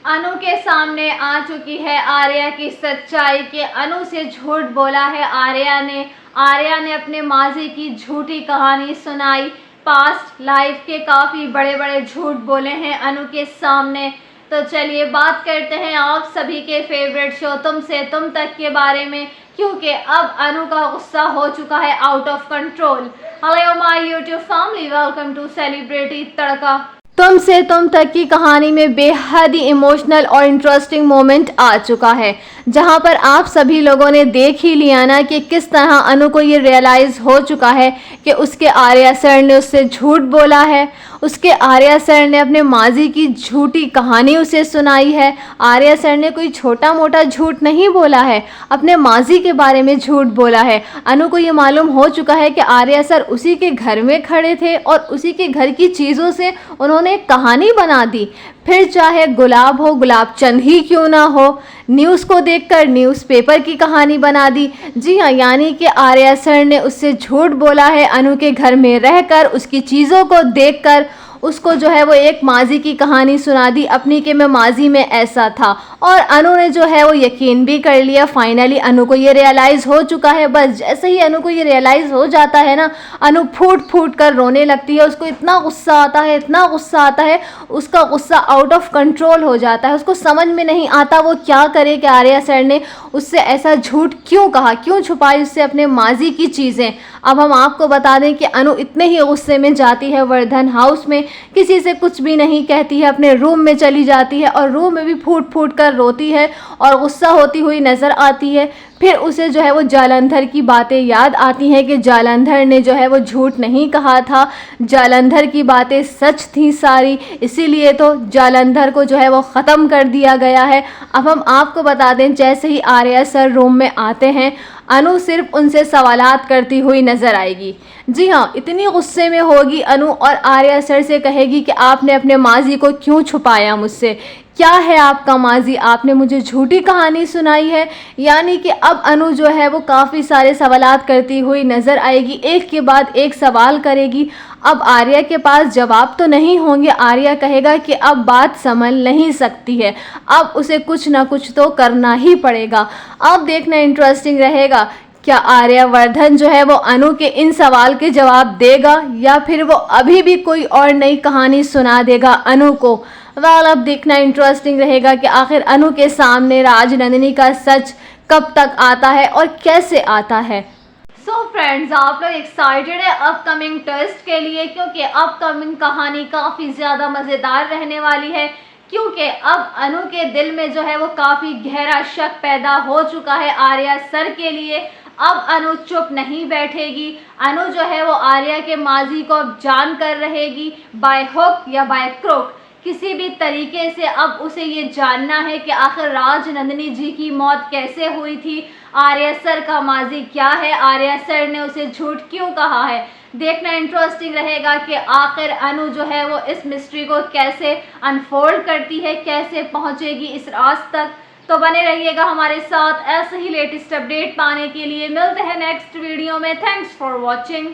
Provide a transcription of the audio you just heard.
अनु के सामने आ चुकी है आर्या की सच्चाई कि अनु से झूठ बोला है आर्या ने अपने माजी की झूठी कहानी सुनाई। पास्ट लाइफ के काफ़ी बड़े बड़े झूठ बोले हैं अनु के सामने। तो चलिए बात करते हैं आप सभी के फेवरेट शो तुम से तुम तक के बारे में, क्योंकि अब अनु का गुस्सा हो चुका है out of control. Hello my YouTube family, welcome to celebrity Tadka. Tum Se Tum Tak की कहानी में बेहद ही इमोशनल और इंटरेस्टिंग मोमेंट आ चुका है, जहां पर आप सभी लोगों ने देख ही लिया ना कि किस तरह अनु को ये रियलाइज़ हो चुका है कि उसके आर्या सर ने उससे झूठ बोला है। उसके आर्या सर ने अपने माजी की झूठी कहानी उसे सुनाई है। आर्या सर ने कोई छोटा मोटा झूठ नहीं बोला है, अपने माजी के बारे में झूठ बोला है। अनु को ये मालूम हो चुका है कि आर्या सर उसी के घर में खड़े थे और उसी के घर की चीज़ों से उन्होंने एक कहानी बना दी। फिर चाहे गुलाब हो, गुलाब चंद ही क्यों ना हो, न्यूज़ को देखकर न्यूज़पेपर की कहानी बना दी। जी हाँ, यानी कि आर्या सर ने उससे झूठ बोला है अनु के घर में रहकर, उसकी चीज़ों को देखकर उसको जो है वो एक माजी की कहानी सुना दी अपनी कि मैं माजी में ऐसा था। और अनु ने जो है वो यकीन भी कर लिया। फाइनली अनु को ये रियलाइज़ हो चुका है। बस जैसे ही अनु को ये रियलाइज़ हो जाता है ना, अनु फूट फूट कर रोने लगती है। उसको इतना गुस्सा आता है, इतना गुस्सा आता है, उसका गुस्सा आउट ऑफ कंट्रोल हो जाता है। उसको समझ में नहीं आता वो क्या करे कि आर्या सर ने उससे ऐसा झूठ क्यों कहा, क्यों छुपाई उससे अपने माजी की चीज़ें। अब हम आपको बता दें कि अनु इतने ही गुस्से में जाती है वर्धन हाउस में, किसी से कुछ भी नहीं कहती है, अपने रूम में चली जाती है और रूम में भी फूट फूट कर रोती है और गुस्सा होती हुई नज़र आती है। फिर उसे जो है वो जालंधर की बातें याद आती हैं कि जालंधर ने जो है वो झूठ नहीं कहा था, जालंधर की बातें सच थी सारी, इसीलिए तो जालंधर को जो है वो ख़त्म कर दिया गया है। अब हम आपको बता दें, जैसे ही आर्या सर रूम में आते हैं, अनु सिर्फ उनसे सवालात करती हुई नज़र आएगी। जी हाँ, इतनी गुस्से में होगी अनु और आर्या सर से कहेगी कि आपने अपने माजी को क्यों छुपाया मुझसे, क्या है आपका माजी, आपने मुझे झूठी कहानी सुनाई है। यानी कि अब अनु जो है वो काफ़ी सारे सवालात करती हुई नज़र आएगी, एक के बाद एक सवाल करेगी। अब आर्या के पास जवाब तो नहीं होंगे। आर्या कहेगा कि अब बात संभल नहीं सकती है, अब उसे कुछ ना कुछ तो करना ही पड़ेगा। अब देखना इंटरेस्टिंग रहेगा, क्या आर्यवर्धन जो है वो अनु के इन सवाल के जवाब देगा या फिर वो अभी भी कोई और नई कहानी सुना देगा अनु को। वेल, अब देखना इंटरेस्टिंग रहेगा कि आखिर अनु के सामने राजनंदिनी का सच कब तक आता है और कैसे आता है। सो फ्रेंड्स, आप लोग एक्साइटेड है अपकमिंग टेस्ट के लिए, क्योंकि अपकमिंग कहानी काफ़ी ज़्यादा मज़ेदार रहने वाली है। क्योंकि अब अनु के दिल में जो है वो काफ़ी गहरा शक पैदा हो चुका है आर्या सर के लिए। अब अनु चुप नहीं बैठेगी। अनु जो है वो आर्या के माजी को अब जान कर रहेगी, बाय हुक या बाय क्रुक, किसी भी तरीके से अब उसे ये जानना है कि आखिर राजनंदिनी जी की मौत कैसे हुई थी, आर्या सर का माजी क्या है, आर्या सर ने उसे झूठ क्यों कहा है। देखना इंटरेस्टिंग रहेगा कि आखिर अनु जो है वो इस मिस्ट्री को कैसे अनफोल्ड करती है, कैसे पहुंचेगी इस राज तक। तो बने रहिएगा हमारे साथ ऐसे ही लेटेस्ट अपडेट पाने के लिए। मिलते हैं नेक्स्ट वीडियो में। Thanks for watching.